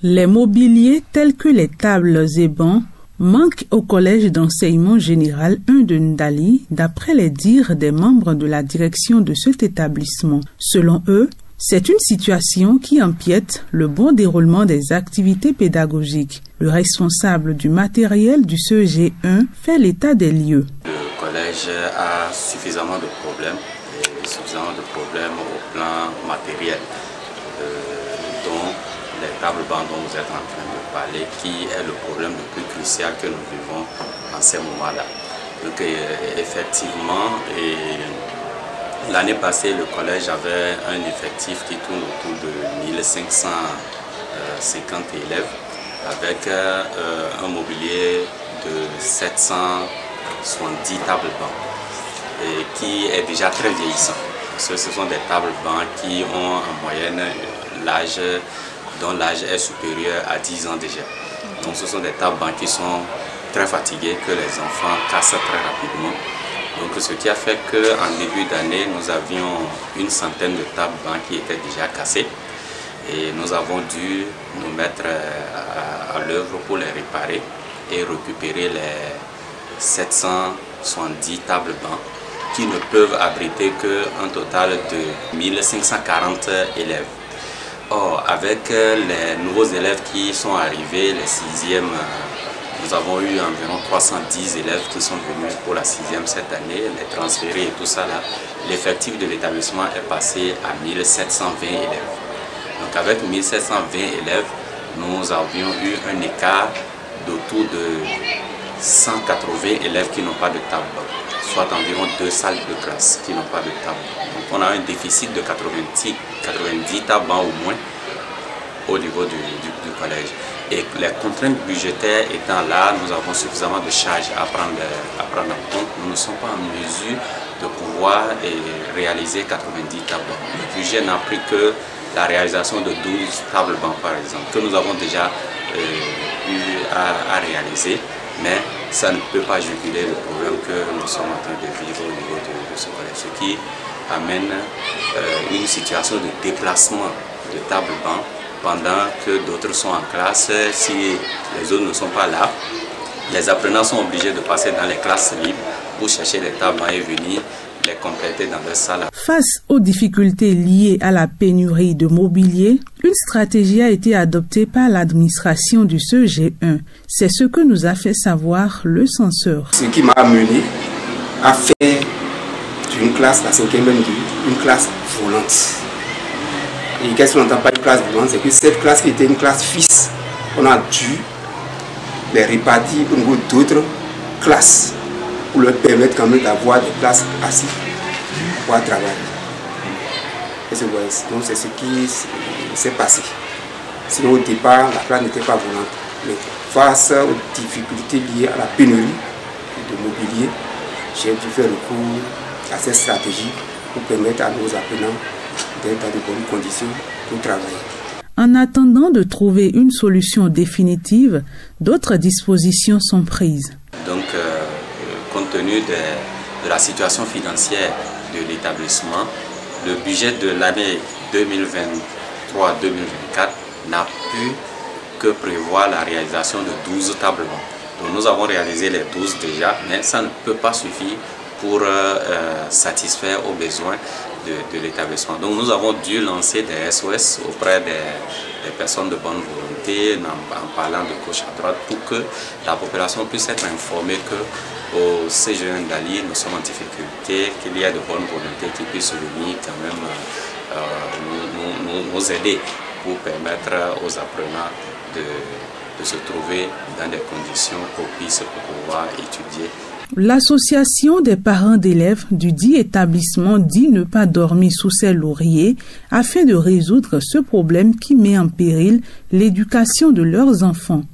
Les mobiliers tels que les tables et bancs manquent au collège d'enseignement général 1 de Ndali, d'après les dires des membres de la direction de cet établissement. Selon eux, c'est une situation qui empiète le bon déroulement des activités pédagogiques. Le responsable du matériel du CEG1 fait l'état des lieux. Le collège a suffisamment de problèmes au plan matériel, dont les tables bancs dont vous êtes en train de parler, qui est le problème le plus crucial que nous vivons en ces moments-là. Donc effectivement, l'année passée, le collège avait un effectif qui tourne autour de 1550 élèves, avec un mobilier de 770 tables bancs, et qui est déjà très vieillissant. Ce sont des tables bancs qui ont en moyenne dont l'âge est supérieur à 10 ans déjà. Donc ce sont des tables bancs qui sont très fatiguées, que les enfants cassent très rapidement. Donc ce qui a fait qu'en début d'année, nous avions une centaine de tables bancs qui étaient déjà cassées. Et nous avons dû nous mettre à l'œuvre pour les réparer et récupérer les 770 tables bancs qui ne peuvent abriter qu'un total de 1540 élèves. Or, avec les nouveaux élèves qui sont arrivés, les 6e, nous avons eu environ 310 élèves qui sont venus pour la 6e cette année, les transférés et tout ça là. L'effectif de l'établissement est passé à 1720 élèves. Donc avec 1720 élèves, nous avions eu un écart d'autour de 180 élèves qui n'ont pas de table, soit environ 2 salles de classe qui n'ont pas de table. Donc on a un déficit de 90 tables au moins au niveau du collège. Et les contraintes budgétaires étant là, nous avons suffisamment de charges à prendre en compte. Nous ne sommes pas en mesure de pouvoir réaliser 90 tables. Le budget n'a pris que la réalisation de 12 tables bancs par exemple, que nous avons déjà eu à réaliser, mais ça ne peut pas juguler le problème que nous sommes en train de vivre au niveau de ce collège, ce qui amène une situation de déplacement de tables bancs pendant que d'autres sont en classe. Si les autres ne sont pas là, les apprenants sont obligés de passer dans les classes libres pour chercher les tables bancs et venir les compléter dans leur salle. Face aux difficultés liées à la pénurie de mobilier, une stratégie a été adoptée par l'administration du CEG1. C'est ce que nous a fait savoir le censeur. Ce qui m'a amené à faire d'une classe, la 5e une classe volante. Et qu'est-ce qu'on n'entend pas une classe volante? C'est que cette classe qui était une classe fixe, on a dû les répartir au niveau d'autres classes, pour leur permettre quand même d'avoir des places assises pour travailler. Donc c'est ce qui s'est passé. Sinon au départ, la classe n'était pas volante. Mais face aux difficultés liées à la pénurie de mobilier, j'ai dû faire recours à cette stratégie pour permettre à nos apprenants d'être dans de bonnes conditions pour travailler. En attendant de trouver une solution définitive, d'autres dispositions sont prises. Donc, compte tenu de la situation financière de l'établissement, le budget de l'année 2023-2024 n'a pu que prévoir la réalisation de 12 tables bancs. Donc nous avons réalisé les 12 déjà, mais ça ne peut pas suffire pour satisfaire aux besoins de l'établissement. Donc nous avons dû lancer des SOS auprès des personnes de bonne volonté en parlant de gauche à droite pour que la population puisse être informée qu'au CEG1 Ndali, nous sommes en difficulté, qu'il y a de bonne volonté qui puissent venir quand même nous aider pour permettre aux apprenants de se trouver dans des conditions propices pour pouvoir étudier. L'association des parents d'élèves du dit établissement dit ne pas dormir sous ses lauriers afin de résoudre ce problème qui met en péril l'éducation de leurs enfants.